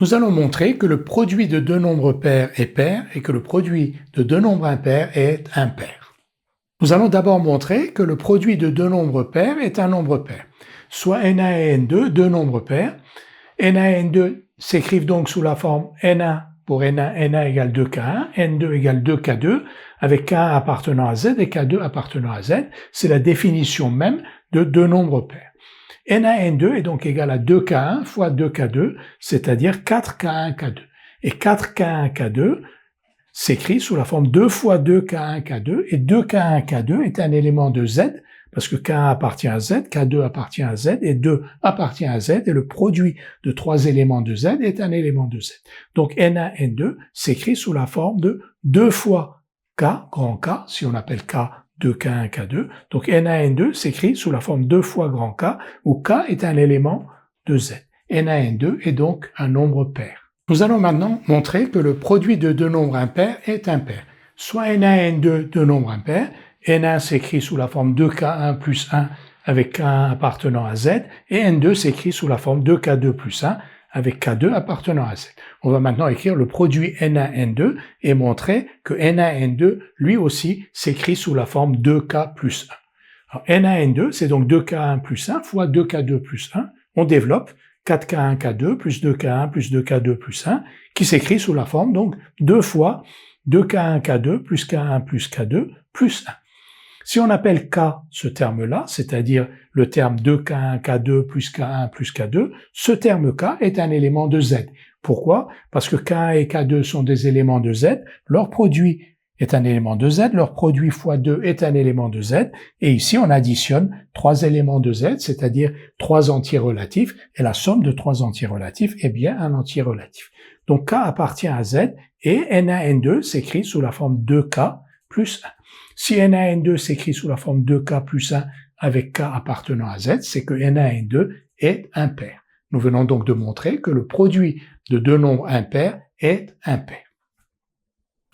Nous allons montrer que le produit de deux nombres pairs est pair et que le produit de deux nombres impairs est impair. Nous allons d'abord montrer que le produit de deux nombres pairs est un nombre pair, soit Na et N2, deux nombres pairs. Na et N2 s'écrivent donc sous la forme Na pour Na égale 2K1, N2 égale 2K2, avec K1 appartenant à Z et K2 appartenant à Z. C'est la définition même de deux nombres pairs. Na-N2 est donc égal à 2K1 fois 2K2, c'est-à-dire 4K1K2. Et 4K1K2 s'écrit sous la forme 2 fois 2K1K2, et 2K1K2 est un élément de Z, parce que K1 appartient à Z, K2 appartient à Z, et 2 appartient à Z, et le produit de trois éléments de Z est un élément de Z. Donc Na-N2 s'écrit sous la forme de 2 fois K, grand K, si on appelle K 2K1, K2. Donc Na-N2 s'écrit sous la forme 2 fois grand K, où K est un élément de Z. Na-N2 est donc un nombre pair. Nous allons maintenant montrer que le produit de deux nombres impairs est impair. Soit Na-N2, deux nombres impairs, Na s'écrit sous la forme 2K1 plus 1 avec K1 appartenant à Z, et N2 s'écrit sous la forme 2K2 plus 1 avec K2 appartenant à Z. On va maintenant écrire le produit Na-N2 et montrer que Na-N2, lui aussi, s'écrit sous la forme 2K plus 1. Alors, Na-N2, c'est donc 2K1 plus 1 fois 2K2 plus 1. On développe 4K1K2 plus 2K1 plus 2K2 plus 1, qui s'écrit sous la forme donc 2 fois 2K1K2 plus K1 plus K2 plus 1. Si on appelle K ce terme-là, c'est-à-dire le terme 2K1, K2 plus K1 plus K2, ce terme K est un élément de Z. Pourquoi? Parce que K1 et K2 sont des éléments de Z, leur produit est un élément de Z, leur produit fois 2 est un élément de Z, et ici on additionne trois éléments de Z, c'est-à-dire trois entiers relatifs, et la somme de trois entiers relatifs est bien un entier relatif. Donc K appartient à Z, et Na-N2 s'écrit sous la forme 2K plus 1. Si Na-N2 s'écrit sous la forme 2K plus 1 avec K appartenant à Z, c'est que Na-N2 est impair. Nous venons donc de montrer que le produit de deux nombres impairs est impair.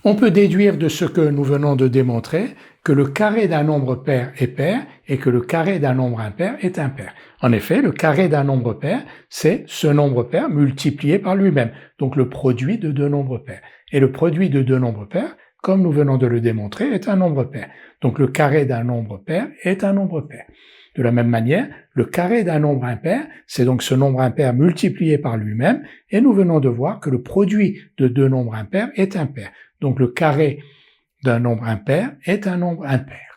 On peut déduire de ce que nous venons de démontrer que le carré d'un nombre pair est pair et que le carré d'un nombre impair est impair. En effet, le carré d'un nombre pair, c'est ce nombre pair multiplié par lui-même, donc le produit de deux nombres pairs. Et le produit de deux nombres pairs, comme nous venons de le démontrer, est un nombre pair. Donc le carré d'un nombre pair est un nombre pair. De la même manière, le carré d'un nombre impair, c'est donc ce nombre impair multiplié par lui-même, et nous venons de voir que le produit de deux nombres impairs est impair. Donc le carré d'un nombre impair est un nombre impair.